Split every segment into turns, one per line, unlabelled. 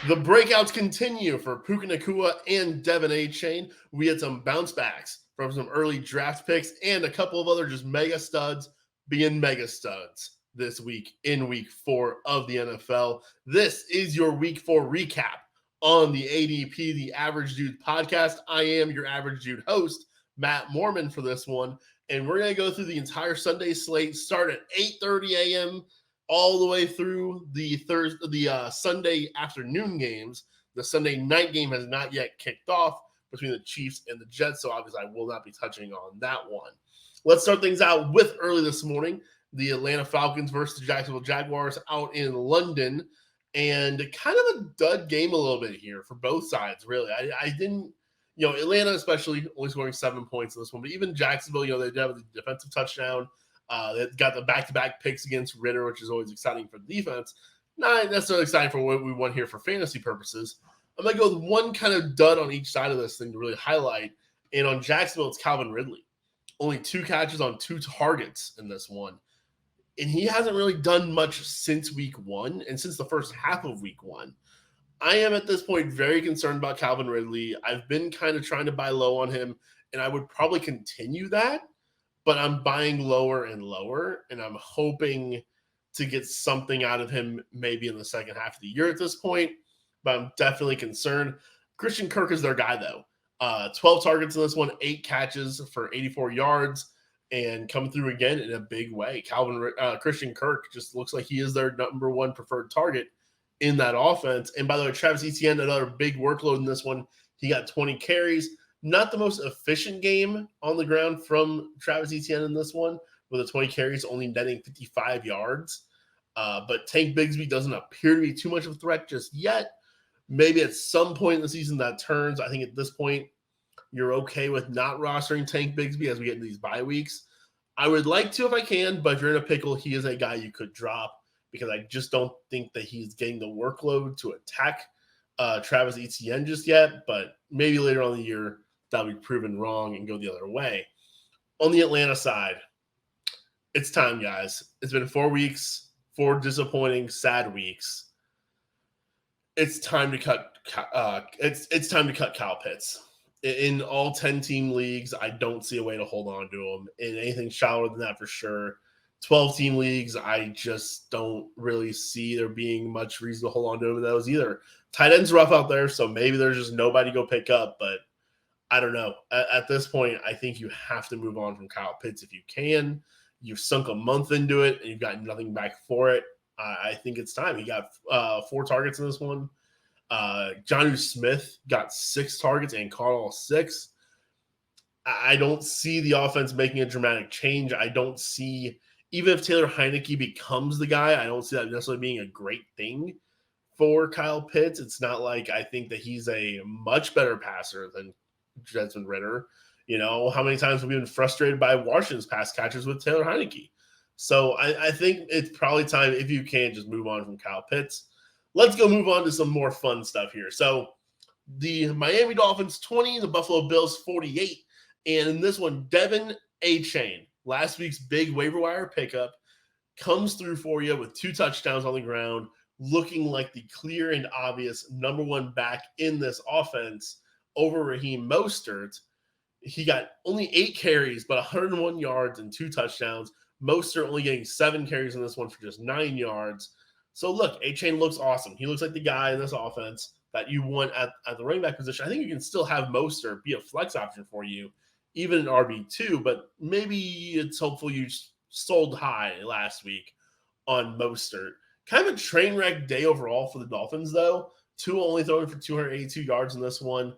The breakouts continue for Puka Nakua and Devin A-Chain. We had some bounce backs from some early draft picks and a couple of other just mega studs being mega studs this week in week 4 of the NFL. This is your week 4 recap on the ADP, the Average Dude podcast. I am your Average Dude host, Matt Mormann, for this one. And we're going to go through the entire Sunday slate, start at 8:30 a.m., all the way through the Sunday afternoon games. The Sunday night game has not yet kicked off between the Chiefs and the Jets, so obviously I will not be touching on that one. Let's start things out with early this morning, the Atlanta Falcons versus the Jacksonville Jaguars out in London, and kind of a dud game a little bit here for both sides, really. I didn't, Atlanta especially only scoring 7 points in this one, but even Jacksonville, they did have a defensive touchdown. They got the back-to-back picks against Ritter, which is always exciting for the defense. Not necessarily exciting for what we want here for fantasy purposes. I'm going to go with one kind of dud on each side of this thing to really highlight. And on Jacksonville, it's Calvin Ridley. Only 2 catches on 2 targets in this one. And he hasn't really done much since week 1 and since the first half of week 1. I am at this point very concerned about Calvin Ridley. I've been kind of trying to buy low on him, and I would probably continue that. But I'm buying lower and lower, and I'm hoping to get something out of him maybe in the second half of the year at this point. But I'm definitely concerned. Christian Kirk is their guy, though. 12 targets in this one, 8 catches for 84 yards, and come through again in a big way. Christian Kirk just looks like he is their number 1 preferred target in that offense. And by the way, Travis Etienne, another big workload in this one. He got 20 carries. Not the most efficient game on the ground from Travis Etienne in this one, with the 20 carries only netting 55 yards. But Tank Bigsby doesn't appear to be too much of a threat just yet. Maybe at some point in the season that turns. I think at this point, you're okay with not rostering Tank Bigsby as we get into these bye weeks. I would like to if I can, but if you're in a pickle, he is a guy you could drop because I just don't think that he's getting the workload to attack Travis Etienne just yet. But maybe later on in the year, that'll be proven wrong and go the other way. On the Atlanta side, it's time, guys. It's been 4 weeks, 4 disappointing, sad weeks. It's time to cut. It's time to cut Kyle Pitts. In all 10-team leagues, I don't see a way to hold on to him. In anything shallower than that, for sure. 12-team leagues, I just don't really see there being much reason to hold on to him in those either. Tight end's rough out there, so maybe there's just nobody to go pick up, but I don't know. At this point, I think you have to move on from Kyle Pitts if you can. You've sunk a month into it, and you've got nothing back for it. I think it's time. He got 4 targets in this one. Jonnu Smith got 6 targets and caught all 6. I don't see the offense making a dramatic change. I don't see, even if Taylor Heineke becomes the guy, I don't see that necessarily being a great thing for Kyle Pitts. It's not like I think that he's a much better passer than Desmond Ritter. How many times have we been frustrated by Washington's pass catchers with Taylor Heineke? So I think it's probably time, if you can, just move on from Kyle Pitts. Let's go move on to some more fun stuff here. So the Miami Dolphins 20, the Buffalo Bills 48. And in this one, Devin A-Chain, last week's big waiver wire pickup, comes through for you with 2 touchdowns on the ground, looking like the clear and obvious number 1 back in this offense over Raheem Mostert. He got only 8 carries, but 101 yards and 2 touchdowns. Mostert only getting 7 carries in this one for just 9 yards. So look, A-Chain looks awesome. He looks like the guy in this offense that you want at the running back position. I think you can still have Mostert be a flex option for you, even in RB2, but maybe it's hopeful you sold high last week on Mostert. Kind of a train wreck day overall for the Dolphins, though. Tua only throwing for 282 yards in this one.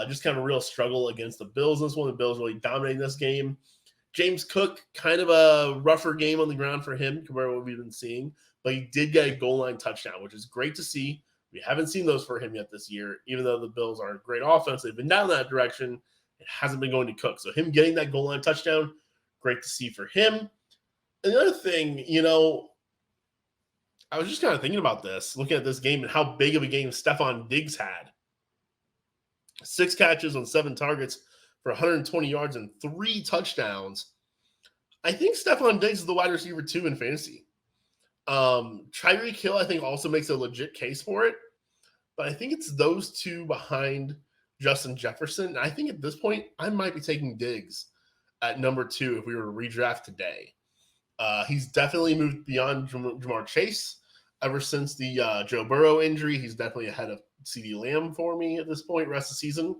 Just kind of a real struggle against the Bills in this one. The Bills really dominating this game. James Cook, kind of a rougher game on the ground for him compared to what we've been seeing, but he did get a goal line touchdown, which is great to see. We haven't seen those for him yet this year, even though the Bills are a great offense. They've been down that direction. It hasn't been going to Cook. So him getting that goal line touchdown, great to see for him. And the other thing, I was just kind of thinking about this, looking at this game and how big of a game Stephon Diggs had. 6 catches on 7 targets for 120 yards and 3 touchdowns. I think Stephon Diggs is the wide receiver 2 in fantasy. Tyreek Hill, I think, also makes a legit case for it. but I think it's those two behind Justin Jefferson. And I think at this point, I might be taking Diggs at number 2 if we were to redraft today. He's definitely moved beyond Jamar Chase ever since the Joe Burrow injury. He's definitely ahead of CeeDee Lamb for me at this point, rest of the season.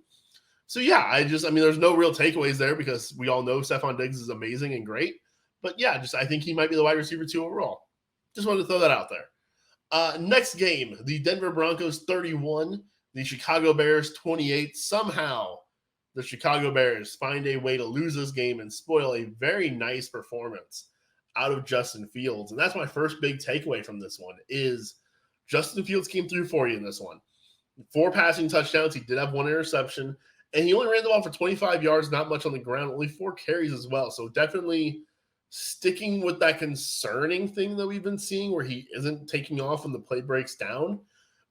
So yeah, I mean, there's no real takeaways there because we all know Stephon Diggs is amazing and great. But yeah, I think he might be the wide receiver 2 overall. Just wanted to throw that out there. Next game, the Denver Broncos 31, the Chicago Bears 28. Somehow, the Chicago Bears find a way to lose this game and spoil a very nice performance out of Justin Fields. And that's my first big takeaway from this one is Justin Fields came through for you in this one. 4 passing touchdowns. He did have 1 interception. And he only ran the ball for 25 yards, not much on the ground, only 4 carries as well. So definitely sticking with that concerning thing that we've been seeing where he isn't taking off when the play breaks down.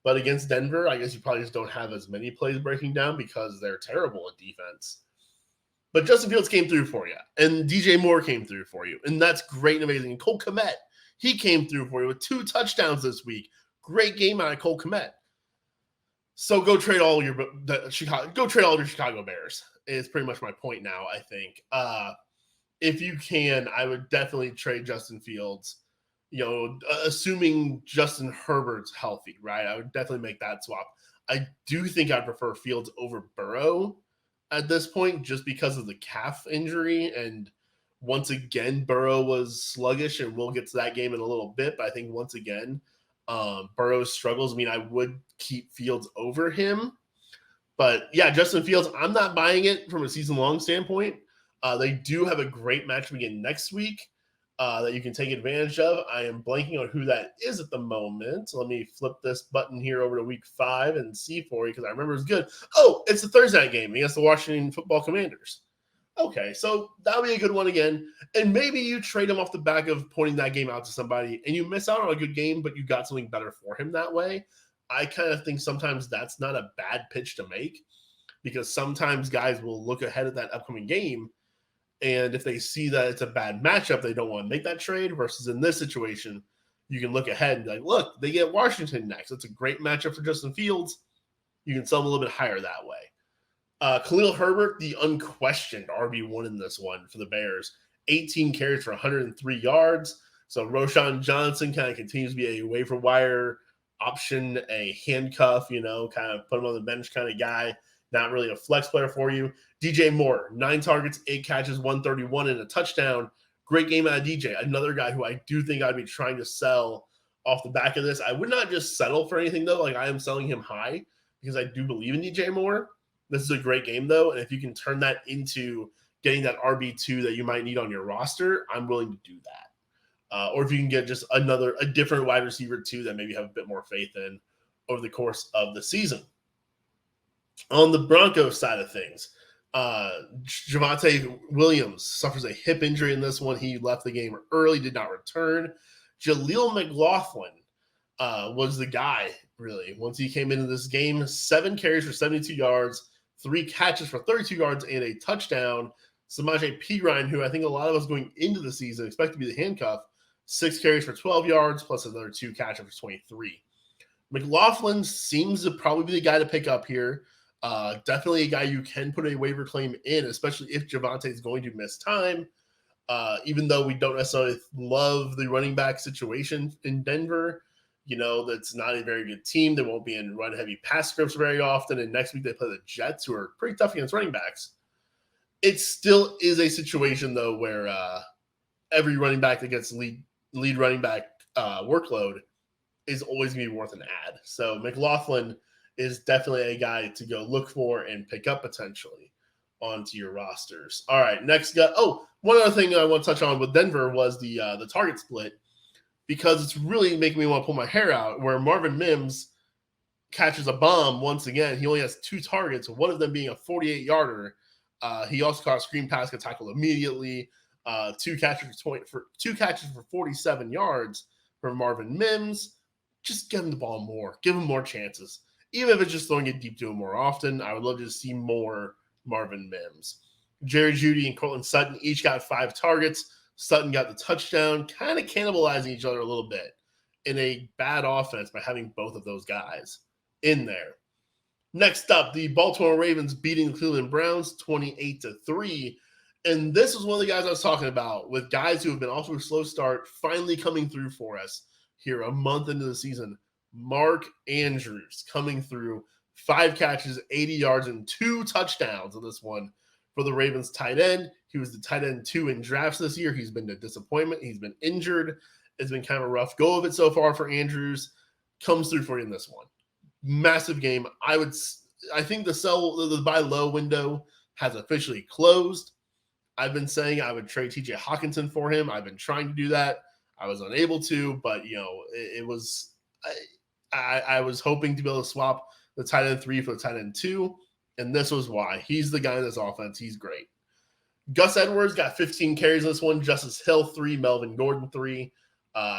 But against Denver, I guess you probably just don't have as many plays breaking down because they're terrible at defense. But Justin Fields came through for you, and DJ Moore came through for you, and that's great and amazing. And Cole Kmet, he came through for you with 2 touchdowns this week. Great game out of Cole Kmet. So go trade all your Chicago Bears is pretty much my point now, I think. If you can, I would definitely trade Justin Fields, assuming Justin Herbert's healthy, right? I would definitely make that swap. I do think I'd prefer Fields over Burrow at this point just because of the calf injury. And once again, Burrow was sluggish, and we'll get to that game in a little bit. But I think once again, Burrow's struggles mean I would keep Fields over him. But yeah, Justin Fields, I'm not buying it from a season-long standpoint. They do have a great matchup again next week that you can take advantage of. I am blanking on who that is at the moment. So let me flip this button here over to week 5 and see for you because I remember it was good. Oh, it's the Thursday night game against the Washington Football Commanders. Okay, so that'll be a good one again. And maybe you trade him off the back of pointing that game out to somebody and you miss out on a good game, but you got something better for him that way. I kind of think sometimes that's not a bad pitch to make because sometimes guys will look ahead at that upcoming game. And if they see that it's a bad matchup, they don't want to make that trade versus in this situation, you can look ahead and be like, look, they get Washington next. It's a great matchup for Justin Fields. You can sell them a little bit higher that way. Khalil Herbert, the unquestioned RB1 in this one for the Bears, 18 carries for 103 yards. So Roshan Johnson kind of continues to be a waiver wire option, a handcuff, kind of put him on the bench kind of guy, not really a flex player for you. DJ Moore, 9 targets, 8 catches, 131 and a touchdown. Great game out of DJ. Another guy who I do think I'd be trying to sell off the back of this. I would not just settle for anything, though. Like, I am selling him high because I do believe in DJ Moore. This is a great game, though, and if you can turn that into getting that RB2 that you might need on your roster, I'm willing to do that. Or if you can get just a different wide receiver, too, that maybe have a bit more faith in over the course of the season. On the Broncos side of things, Javonte Williams suffers a hip injury in this one. He left the game early, did not return. Jaleel McLaughlin was the guy, really. Once he came into this game, 7 carries for 72 yards, 3 catches for 32 yards, and a touchdown. Samaje Perine, who I think a lot of us going into the season expect to be the handcuff, 6 carries for 12 yards, plus another 2 catches for 23. McLaughlin seems to probably be the guy to pick up here. Definitely a guy you can put a waiver claim in, especially if Javonte is going to miss time. Even though we don't necessarily love the running back situation in Denver, that's not a very good team. They won't be in run-heavy pass scripts very often. And next week they play the Jets, who are pretty tough against running backs. It still is a situation, though, where every running back that gets lead running back workload is always going to be worth an ad. So McLaughlin is definitely a guy to go look for and pick up potentially onto your rosters. All right, next guy. Oh, one other thing I want to touch on with Denver was the target split, because it's really making me want to pull my hair out, where Marvin Mims catches a bomb once again. He only has 2 targets, one of them being a 48-yarder. He also caught a screen pass, got tackled immediately. 2 catches for 47 yards from Marvin Mims. Just give him the ball more. Give him more chances. Even if it's just throwing it deep to him more often, I would love to see more Marvin Mims. Jerry Jeudy and Cortland Sutton each got 5 targets. Sutton got the touchdown, kind of cannibalizing each other a little bit in a bad offense by having both of those guys in there. Next up, the Baltimore Ravens beating the Cleveland Browns 28-3. And this is one of the guys I was talking about, with guys who have been off to a slow start finally coming through for us here a month into the season. Mark Andrews coming through, 5 catches, 80 yards, and 2 touchdowns in this one for the Ravens tight end. He was the tight end 2 in drafts this year. He's been a disappointment. He's been injured. It's been kind of a rough go of it so far for Andrews. Comes through for you in this one. Massive game. I think the buy low window has officially closed. I've been saying I would trade TJ Hawkinson for him. I've been trying to do that. I was unable to, but I was hoping to be able to swap the tight end 3 for the tight end 2, and this was why. He's the guy in this offense. He's great. Gus Edwards got 15 carries in this one. Justice Hill 3, Melvin Gordon 3.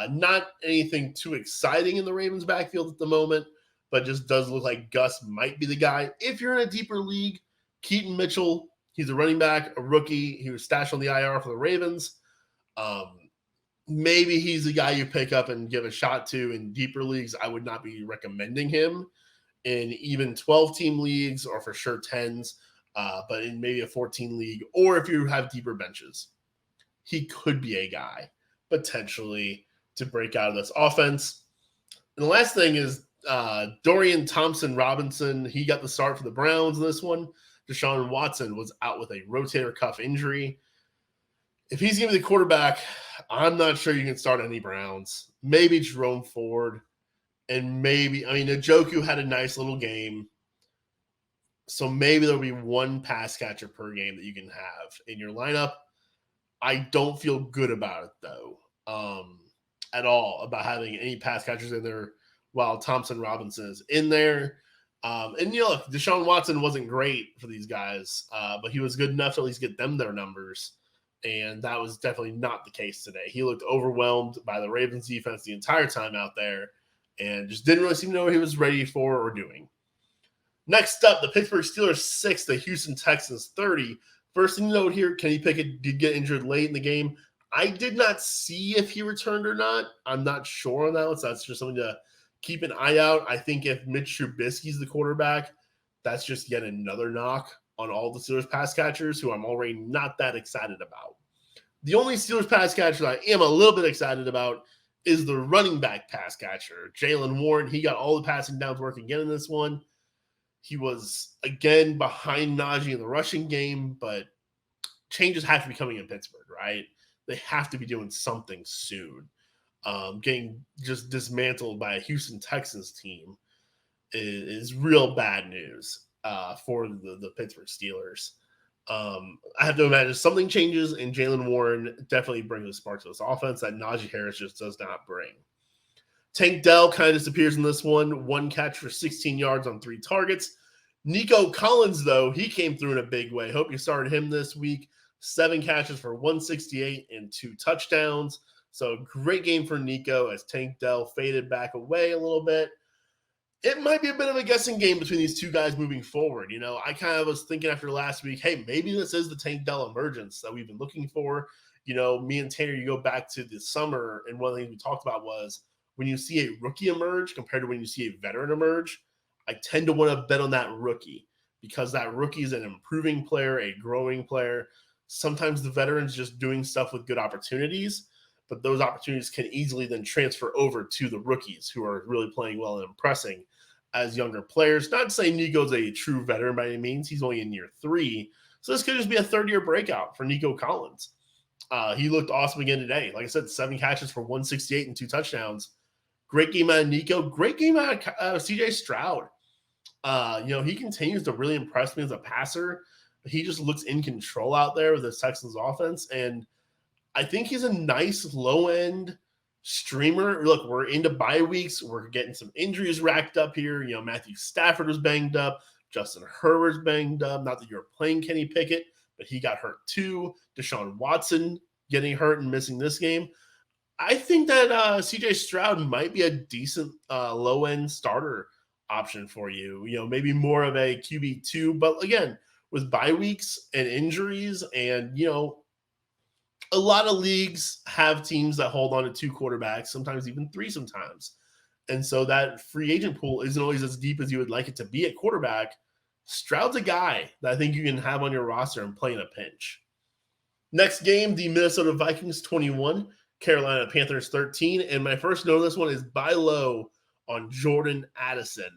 Not anything too exciting in the Ravens backfield at the moment, but just does look like Gus might be the guy. If you're in a deeper league, Keaton Mitchell, he's a running back, a rookie. He was stashed on the IR for the Ravens. Maybe he's the guy you pick up and give a shot to in deeper leagues. I would not be recommending him in even 12-team leagues, or for sure 10s, but in maybe a 14 league, or if you have deeper benches. He could be a guy potentially to break out of this offense. And the last thing is Dorian Thompson-Robinson. He got the start for the Browns in this one. Deshaun Watson was out with a rotator cuff injury. If he's going to be the quarterback, I'm not sure you can start any Browns. Maybe Jerome Ford. And Njoku had a nice little game. So maybe there'll be one pass catcher per game that you can have in your lineup. I don't feel good about it, though, at all, about having any pass catchers in there while Thompson Robinson is in there. Look, Deshaun Watson wasn't great for these guys, but he was good enough to at least get them their numbers. And that was definitely not the case today. He looked overwhelmed by the Ravens defense the entire time out there and just didn't really seem to know what he was ready for or doing. Next up, the Pittsburgh Steelers 6, the Houston Texans 30. First thing to note here, Kenny Pickett did get injured late in the game. I did not see if he returned or not. I'm not sure on that one, so that's just something to keep an eye out. I think if Mitch Trubisky's the quarterback, that's just yet another knock on all the Steelers pass catchers, who I'm already not that excited about. The only Steelers pass catcher that I am a little bit excited about is the running back pass catcher, Jaylen Warren. He got all the passing downs work again in this one. He was, again, behind Najee in the rushing game, but changes have to be coming in Pittsburgh, right? They have to be doing something soon. Getting just dismantled by a Houston Texans team is real bad news for the Pittsburgh Steelers. I have to imagine something changes, and Jaylen Warren definitely brings a spark to this offense that Najee Harris just does not bring. Tank Dell kind of disappears in this one. 1 catch for 16 yards on 3 targets. Nico Collins, though, he came through in a big way. Hope you started him this week. 7 catches for 168 and 2 touchdowns. So great game for Nico as Tank Dell faded back away a little bit. It might be a bit of a guessing game between these two guys moving forward. I kind of was thinking after last week, hey, maybe this is the Tank Dell emergence that we've been looking for. Me and Tanner, you go back to the summer, and one of the things we talked about was when you see a rookie emerge compared to when you see a veteran emerge, I tend to want to bet on that rookie because that rookie is an improving player, a growing player. Sometimes the veteran's just doing stuff with good opportunities, but those opportunities can easily then transfer over to the rookies who are really playing well and impressing as younger players. Not to say Nico's a true veteran by any means. He's only in year 3. So this could just be a third-year breakout for Nico Collins. He looked awesome again today. Like I said, 7 catches for 168 and 2 touchdowns. Great game out of Nico. Great game out of CJ Stroud. He continues to really impress me as a passer. He just looks in control out there with the Texans offense. And I think he's a nice low-end streamer. Look, we're into bye weeks. We're getting some injuries racked up here. Matthew Stafford was banged up. Justin Herbert's banged up. Not that you're playing Kenny Pickett, but he got hurt too. Deshaun Watson getting hurt and missing this game. I think that CJ Stroud might be a decent low-end starter option for you. Maybe more of a QB2. But again, with bye weeks and injuries and, a lot of leagues have teams that hold on to 2 quarterbacks, sometimes even 3 sometimes. And so that free agent pool isn't always as deep as you would like it to be at quarterback. Stroud's a guy that I think you can have on your roster and play in a pinch. Next game, the Minnesota Vikings 21, Carolina Panthers 13. And my first note of this one is buy low on Jordan Addison,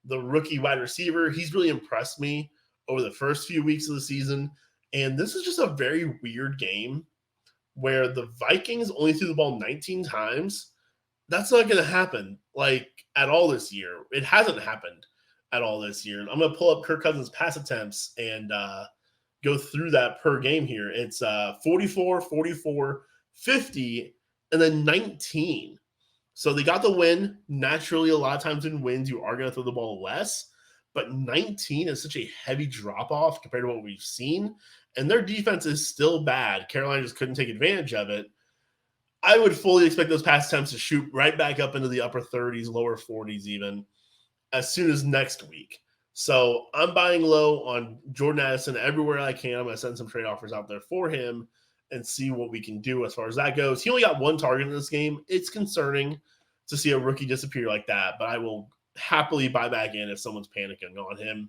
the rookie wide receiver. He's really impressed me over the first few weeks of the season. And this is just a very weird game where the Vikings only threw the ball 19 times. That's not going to happen at all this year. It hasn't happened at all this year. I'm going to pull up Kirk Cousins' pass attempts and go through that per game here. It's 44, 44, 50, and then 19. So they got the win. Naturally, a lot of times in wins, you are going to throw the ball less. But 19 is such a heavy drop-off compared to what we've seen. And their defense is still bad. Carolina just couldn't take advantage of it. I would fully expect those pass attempts to shoot right back up into the upper 30s, lower 40s even, as soon as next week. So I'm buying low on Jordan Addison everywhere I can. I'm going to send some trade offers out there for him and see what we can do as far as that goes. He only got one target in this game. It's concerning to see a rookie disappear like that, but I will happily buy back in if someone's panicking on him.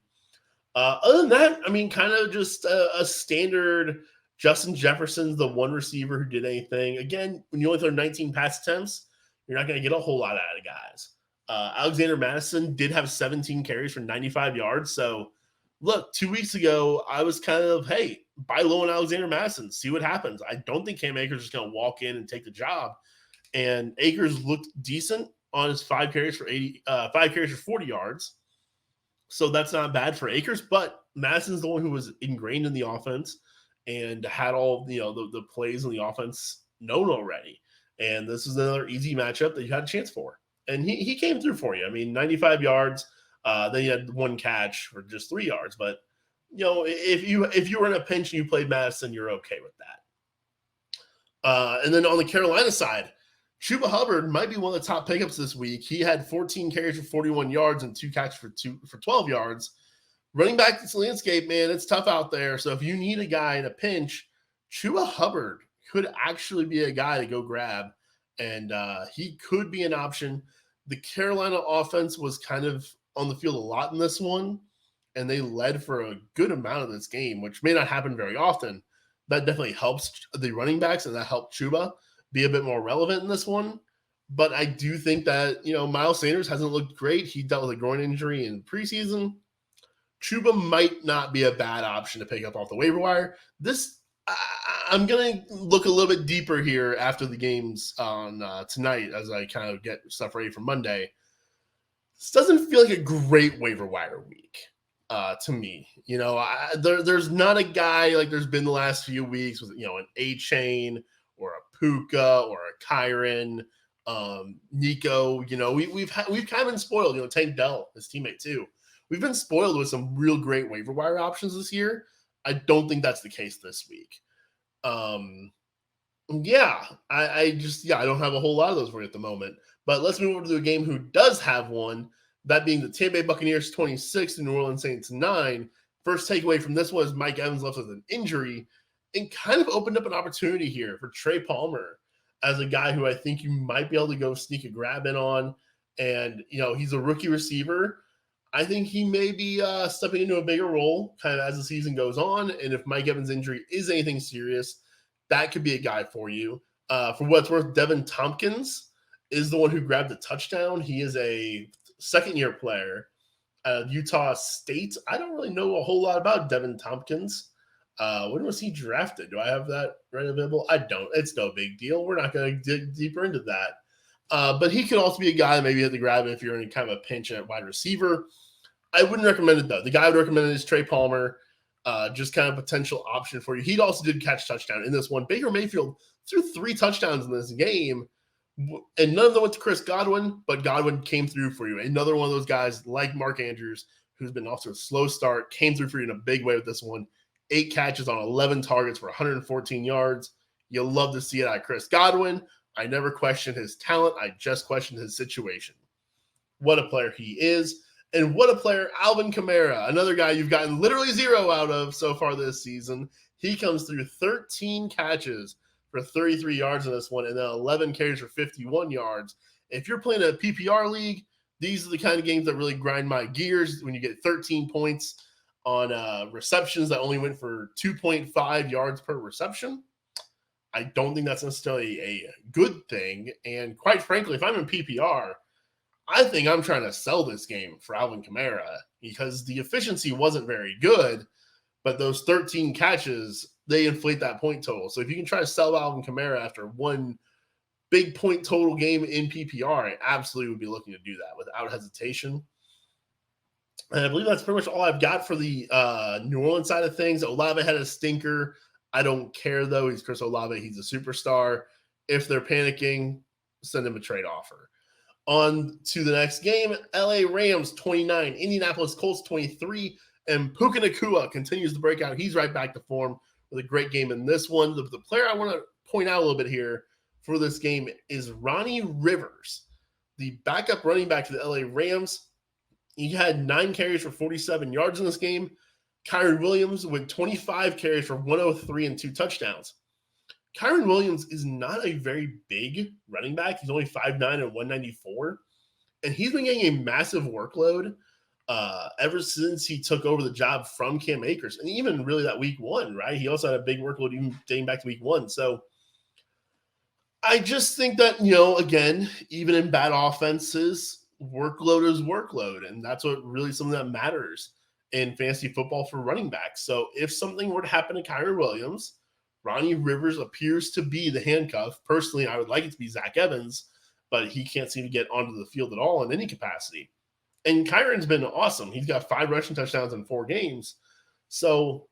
Other than that, I mean, kind of just a standard Justin Jefferson's the one receiver who did anything. Again, when you only throw 19 pass attempts, you're not going to get a whole lot out of guys. Alexander Madison did have 17 carries for 95 yards. So, look, 2 weeks ago, I was kind of, hey, buy low on Alexander Madison, see what happens. I don't think Cam Akers is going to walk in and take the job. And Akers looked decent on his 5 carries for 40 yards. So that's not bad for Akers, but Madison's the one who was ingrained in the offense and had all the plays in the offense known already. And this is another easy matchup that you had a chance for. And he came through for you. I mean, 95 yards. Then you had one catch for just 3 yards. But if you were in a pinch and you played Madison, you're okay with that. And then on the Carolina side, Chuba Hubbard might be one of the top pickups this week. He had 14 carries for 41 yards and 2 catches for 12 yards. Running back this landscape, man, it's tough out there. So if you need a guy in a pinch, Chuba Hubbard could actually be a guy to go grab. And he could be an option. The Carolina offense was kind of on the field a lot in this one, and they led for a good amount of this game, which may not happen very often. That definitely helps the running backs, and that helped Chuba be a bit more relevant in this one. But I do think that, Miles Sanders hasn't looked great. He dealt with a groin injury in preseason. Chuba might not be a bad option to pick up off the waiver wire. I'm going to look a little bit deeper here after the games on tonight as I kind of get stuff ready for Monday. This doesn't feel like a great waiver wire week to me. There's not a guy like there's been the last few weeks with, an A-Chain or a Puka or a Kyron, Nico. We've kind of been spoiled. Tank Dell, his teammate too. We've been spoiled with some real great waiver wire options this year. I don't think that's the case this week. I don't have a whole lot of those for you at the moment. But let's move over to a game who does have one, that being the Tampa Bay Buccaneers 26 and New Orleans Saints 9. First takeaway from this one is Mike Evans left with an injury and kind of opened up an opportunity here for Trey Palmer as a guy who I think you might be able to go sneak a grab in on. And, he's a rookie receiver. I think he may be stepping into a bigger role kind of as the season goes on. And if Mike Evans' injury is anything serious, that could be a guy for you. For what it's worth, Devin Tompkins is the one who grabbed the touchdown. He is a second-year player at Utah State. I don't really know a whole lot about Devin Tompkins. When was he drafted? Do I have that right available? I don't. It's no big deal. We're not going to dig deeper into that. But he could also be a guy that maybe you have to grab if you're in kind of a pinch at wide receiver. I wouldn't recommend it, though. The guy I would recommend is Trey Palmer, just kind of potential option for you. He also did catch touchdown in this one. Baker Mayfield threw 3 touchdowns in this game, and none of them went to Chris Godwin, but Godwin came through for you. Another one of those guys like Mark Andrews, who's been off to a slow start, came through for you in a big way with this one. 8 catches on 11 targets for 114 yards. You'll love to see it out of Chris Godwin. I never questioned his talent. I just questioned his situation. What a player he is. And what a player Alvin Kamara, another guy you've gotten literally 0 out of so far this season. He comes through 13 catches for 33 yards in this one, and then 11 carries for 51 yards. If you're playing a PPR league, these are the kind of games that really grind my gears when you get 13 points on receptions that only went for 2.5 yards per reception. I don't think that's necessarily a good thing. And quite frankly, if I'm in PPR, I think I'm trying to sell this game for Alvin Kamara because the efficiency wasn't very good, but those 13 catches, they inflate that point total. So if you can try to sell Alvin Kamara after one big point total game in PPR, I absolutely would be looking to do that without hesitation. And I believe that's pretty much all I've got for the New Orleans side of things. Olave had a stinker. I don't care, though. He's Chris Olave. He's a superstar. If they're panicking, send him a trade offer. On to the next game, LA Rams 29, Indianapolis Colts 23, and Puka Nacua continues to break out. He's right back to form with a great game in this one. The player I want to point out a little bit here for this game is Ronnie Rivers, the backup running back to the LA Rams. He had 9 carries for 47 yards in this game. Kyren Williams with 25 carries for 103 and 2 touchdowns. Kyren Williams is not a very big running back. He's only 5'9 and 194. And he's been getting a massive workload ever since he took over the job from Cam Akers. And even really that week 1, right? He also had a big workload even dating back to week 1. So I just think that, again, even in bad offenses, workload is workload. And that's what really something that matters in fantasy football for running backs. So if something were to happen to Kyren Williams, Ronnie Rivers appears to be the handcuff. Personally, I would like it to be Zach Evans, but he can't seem to get onto the field at all in any capacity. And Kyron's been awesome. He's got 5 rushing touchdowns in 4 games. So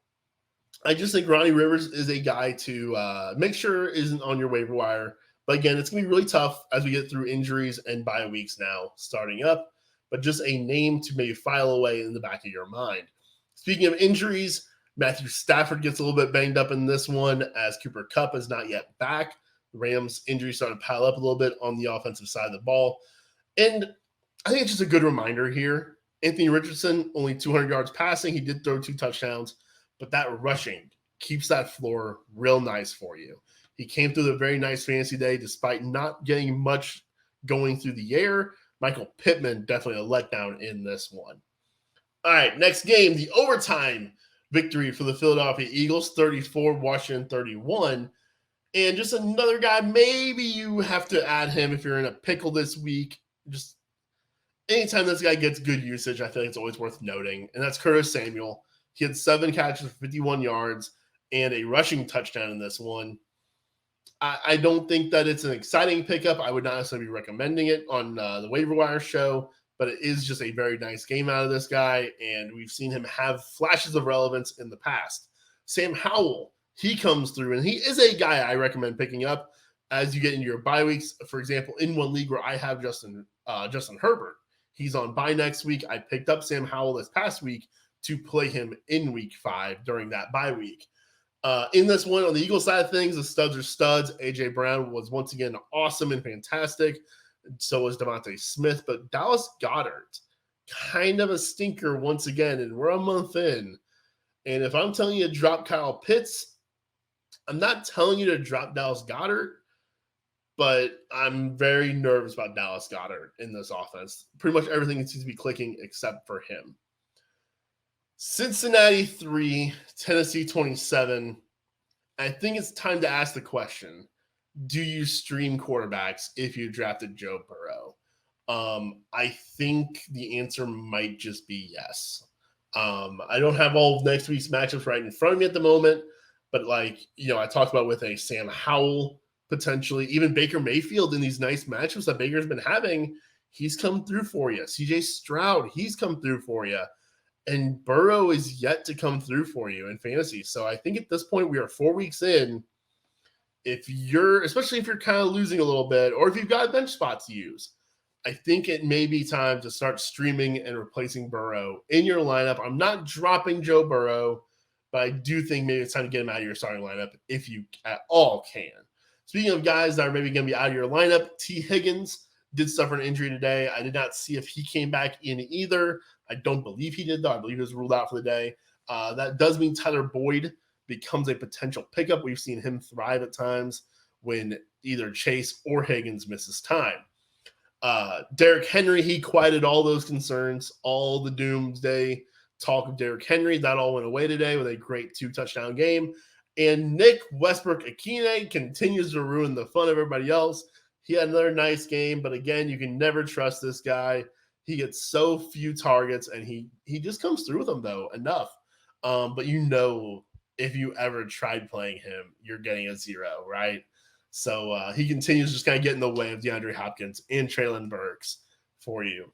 I just think Ronnie Rivers is a guy to make sure isn't on your waiver wire. But again, it's going to be really tough as we get through injuries and bye weeks now starting up. But just a name to maybe file away in the back of your mind. Speaking of injuries, Matthew Stafford gets a little bit banged up in this one as Cooper Kupp is not yet back. The Rams' injuries started to pile up a little bit on the offensive side of the ball. And I think it's just a good reminder here. Anthony Richardson, only 200 yards passing. He did throw 2 touchdowns, but that rushing keeps that floor real nice for you. He came through a very nice fantasy day despite not getting much going through the air. Michael Pittman, definitely a letdown in this one. All right, next game, the overtime victory for the Philadelphia Eagles, 34, Washington 31. And just another guy, maybe you have to add him if you're in a pickle this week. Just anytime this guy gets good usage, I feel like it's always worth noting. And that's Curtis Samuel. He had 7 catches for 51 yards and a rushing touchdown in this one. I don't think that it's an exciting pickup. I would not necessarily be recommending it on the waiver wire show, but it is just a very nice game out of this guy, and we've seen him have flashes of relevance in the past. Sam Howell, he comes through, and he is a guy I recommend picking up as you get into your bye weeks. For example, in one league where I have Justin Herbert, he's on bye next week. I picked up Sam Howell this past week to play him in week 5 during that bye week. In this one, on the Eagles side of things, the studs are studs. A.J. Brown was once again awesome and fantastic. So was Devontae Smith. But Dallas Goedert, kind of a stinker once again. And we're a month in. And if I'm telling you to drop Kyle Pitts, I'm not telling you to drop Dallas Goedert. But I'm very nervous about Dallas Goedert in this offense. Pretty much everything seems to be clicking except for him. Cincinnati 3, Tennessee 27. I think it's time to ask the question, do you stream quarterbacks if you drafted Joe Burrow? I think the answer might just be yes. I don't have all of next week's matchups right in front of me at the moment, but I talked about with a Sam Howell potentially, even Baker Mayfield in these nice matchups that Baker's been having, he's come through for you. CJ Stroud, he's come through for you. And Burrow is yet to come through for you in fantasy. So I think at this point we are 4 weeks in. Especially if you're kind of losing a little bit, or if you've got a bench spot to use, I think it may be time to start streaming and replacing Burrow in your lineup. I'm not dropping Joe Burrow, but I do think maybe it's time to get him out of your starting lineup if you at all can. Speaking of guys that are maybe going to be out of your lineup, T. Higgins did suffer an injury today. I did not see if he came back in either. I don't believe he did, though. I believe he was ruled out for the day. That does mean Tyler Boyd becomes a potential pickup. We've seen him thrive at times when either Chase or Higgins misses time. Derrick Henry, he quieted all those concerns, all the doomsday talk of Derrick Henry. That all went away today with a great 2-touchdown game. And Nick Westbrook-Akine continues to ruin the fun of everybody else. He had another nice game, but again, you can never trust this guy. He gets so few targets, and he just comes through with them, though, enough. But if you ever tried playing him, you're getting a 0, right? So he continues to just kind of get in the way of DeAndre Hopkins and Treylon Burks for you.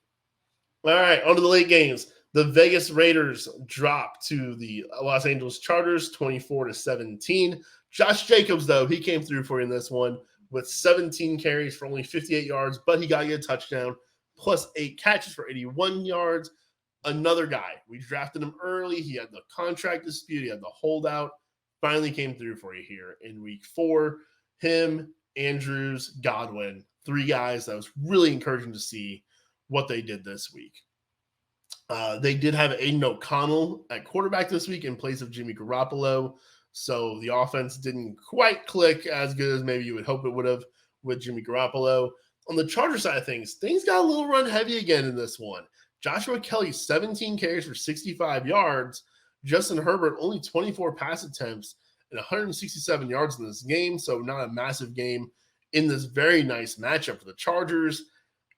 All right, on to the late games. The Vegas Raiders drop to the Los Angeles Chargers 24-17. Josh Jacobs, though, he came through for you in this one with 17 carries for only 58 yards, but he got you a touchdown, plus 8 catches for 81 yards. Another guy. We drafted him early. He had the contract dispute. He had the holdout. Finally came through for you here in week 4. Him, Andrews, Godwin, 3 guys that was really encouraging to see what they did this week. They did have Aiden O'Connell at quarterback this week in place of Jimmy Garoppolo, so the offense didn't quite click as good as maybe you would hope it would have with Jimmy Garoppolo. On the Charger side of things got a little run heavy again in this one. Joshua Kelly, 17 carries for 65 yards. Justin Herbert, only 24 pass attempts and 167 yards in this game, so not a massive game in this very nice matchup for the Chargers.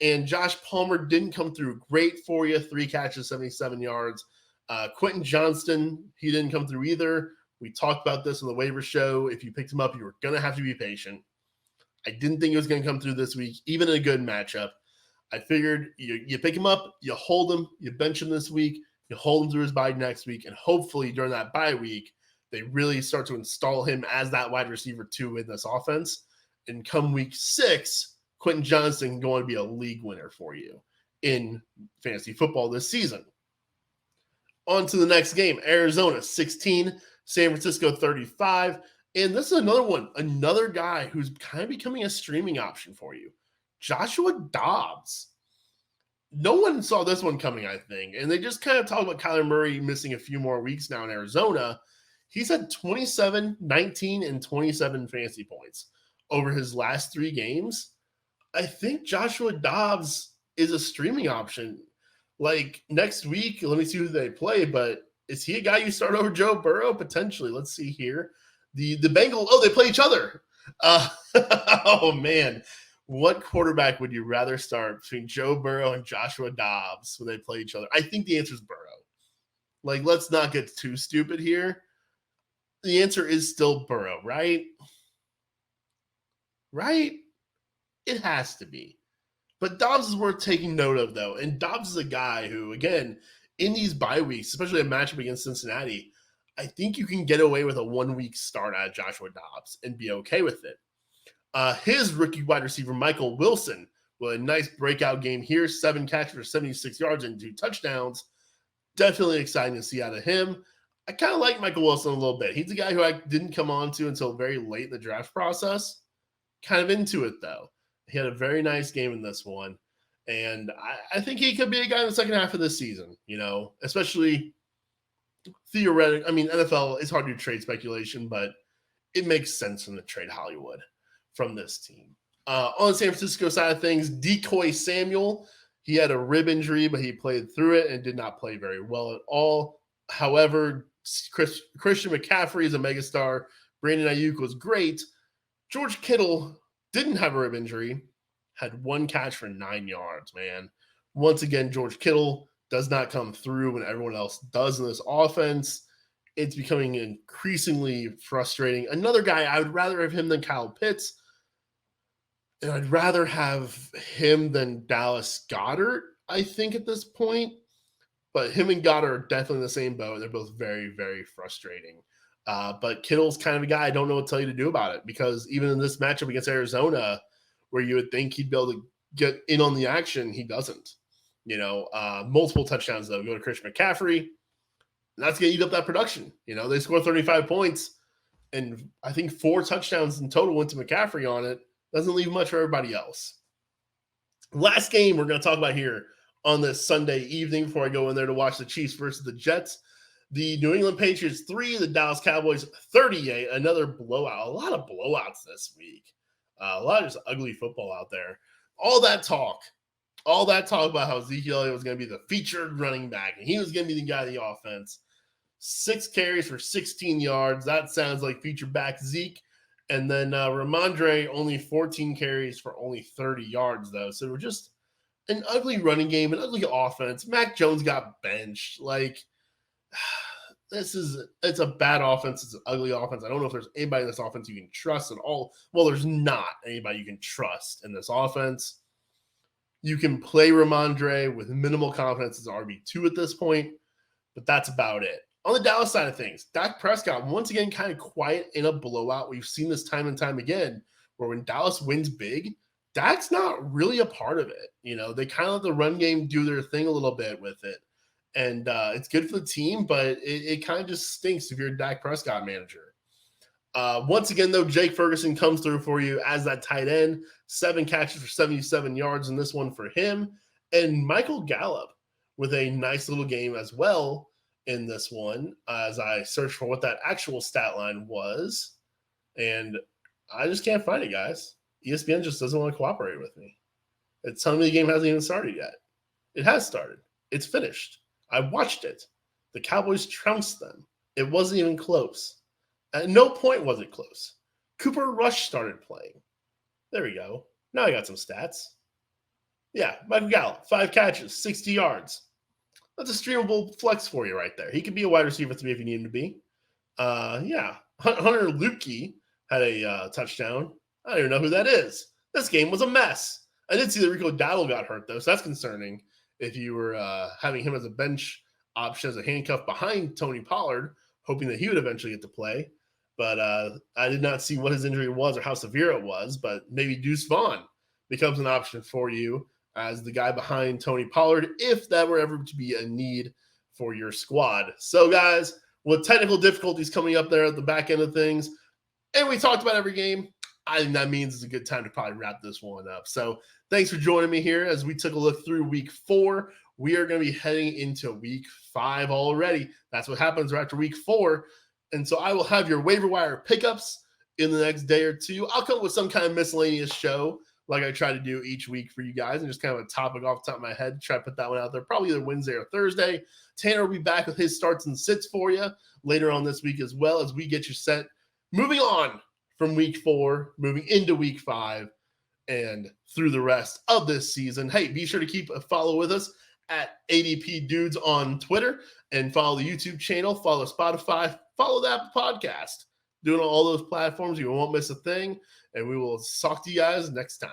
And Josh Palmer didn't come through great for you. 3 catches, 77 yards. Quentin Johnston, he didn't come through either. We talked about this on the waiver show. If you picked him up, you were going to have to be patient. I didn't think he was going to come through this week, even in a good matchup. I figured you pick him up, you hold him, you bench him this week, you hold him through his bye next week, and hopefully during that bye week, they really start to install him as that wide receiver 2 in this offense. And come week 6, Quentin Johnston can go on to be a league winner for you in fantasy football this season. On to the next game. Arizona 16, San Francisco 35. And this is another one, another guy who's kind of becoming a streaming option for you. Joshua Dobbs. No one saw this one coming, I think. And they just kind of talk about Kyler Murray missing a few more weeks now in Arizona. He's had 27, 19, and 27 fantasy points over his last 3 games. I think Joshua Dobbs is a streaming option. Like next week, let me see who they play, but is he a guy you start over Joe Burrow? Potentially. Let's see here. The Bengals, they play each other. Oh, man. What quarterback would you rather start between Joe Burrow and Joshua Dobbs when they play each other? I think the answer is Burrow. Like, let's not get too stupid here. The answer is still Burrow, right? Right? It has to be. But Dobbs is worth taking note of, though. And Dobbs is a guy who, again, in these bye weeks, especially a matchup against Cincinnati, I think you can get away with a 1-week start out of Joshua Dobbs and be okay with it. His rookie wide receiver, Michael Wilson, with a nice breakout game here, 7 catches for 76 yards and 2 touchdowns. Definitely exciting to see out of him. I kind of like Michael Wilson a little bit. He's a guy who I didn't come on to until very late in the draft process. Kind of into it, though. He had a very nice game in this one. And I think he could be a guy in the second half of this season, especially theoretically. I mean, NFL is hard to do trade speculation, but it makes sense from the trade Hollywood from this team. On the San Francisco side of things, Decoy Samuel, he had a rib injury, but he played through it and did not play very well at all. However, Christian McCaffrey is a megastar. Brandon Ayuk was great. George Kittle didn't have a rib injury, had 1 catch for 9 yards, man. Once again, George Kittle does not come through when everyone else does in this offense. It's becoming increasingly frustrating. Another guy, I would rather have him than Kyle Pitts. And I'd rather have him than Dallas Goedert, I think, at this point. But him and Goddard are definitely in the same boat. They're both very, very frustrating. But Kittle's kind of a guy I don't know what to tell you to do about it, because even in this matchup against Arizona, where you would think he'd be able to get in on the action, he doesn't. Multiple touchdowns, though, go to Christian McCaffrey. And that's going to eat up that production. They scored 35 points, and I think 4 touchdowns in total went to McCaffrey on it. Doesn't leave much for everybody else. Last game we're going to talk about here on this Sunday evening before I go in there to watch the Chiefs versus the Jets. The New England Patriots 3, the Dallas Cowboys 38. Another blowout. A lot of blowouts this week. A lot of just ugly football out there. All that talk All that talk about how Ezekiel Elliott was going to be the featured running back and he was going to be the guy of the offense. 6 carries for 16 yards. That sounds like featured back Zeke. And then Ramondre only 14 carries for only 30 yards, though. So we're just an ugly running game, an ugly offense. Mac Jones got benched. Like, it's a bad offense. It's an ugly offense. I don't know if there's anybody in this offense you can trust at all. Well, there's not anybody you can trust in this offense. You can play Ramondre with minimal confidence as RB2 at this point, but that's about it. On the Dallas side of things, Dak Prescott, once again, kind of quiet in a blowout. We've seen this time and time again, where when Dallas wins big, Dak's not really a part of it. You know, they kind of let the run game do their thing a little bit with it. And it's good for the team, but it kind of just stinks if you're a Dak Prescott manager. Once again, though, Jake Ferguson comes through for you as that tight end. 7 catches for 77 yards in this one for him. And Michael Gallup with a nice little game as well in this one, as I search for what that actual stat line was. And I just can't find it, guys. ESPN just doesn't want to cooperate with me. It's telling me the game hasn't even started yet. It has started. It's finished. I watched it. The Cowboys trounced them. It wasn't even close. At no point was it close. Cooper Rush started playing. There we go. Now I got some stats. Yeah, Michael Gallup, 5 catches, 60 yards. That's a streamable flex for you right there. He could be a wide receiver to me if you need him to be. Yeah. Hunter Lupke had a touchdown. I don't even know who that is. This game was a mess. I did see that Rico Dowdle got hurt, though, so that's concerning if you were having him as a bench option, as a handcuff behind Tony Pollard, hoping that he would eventually get to play. But I did not see what his injury was or how severe it was, but maybe Deuce Vaughn becomes an option for you as the guy behind Tony Pollard, if that were ever to be a need for your squad. So, guys, with technical difficulties coming up there at the back end of things, and we talked about every game, I think that means it's a good time to probably wrap this one up. So, thanks for joining me here as we took a look through week 4. We are going to be heading into week 5 already. That's what happens right after week 4. And so I will have your waiver wire pickups in the next day or two. I'll come up with some kind of miscellaneous show like I try to do each week for you guys, and just kind of a topic off the top of my head, try to put that one out there, probably either Wednesday or Thursday. Tanner will be back with his starts and sits for you later on this week as well, as we get you set. Moving on from week 4, moving into week 5, and through the rest of this season. Hey, be sure to keep a follow with us at ADP Dudes on Twitter, and follow the YouTube channel, follow Spotify, follow the Apple Podcast. Doing all those platforms, you won't miss a thing, and we will talk to you guys next time.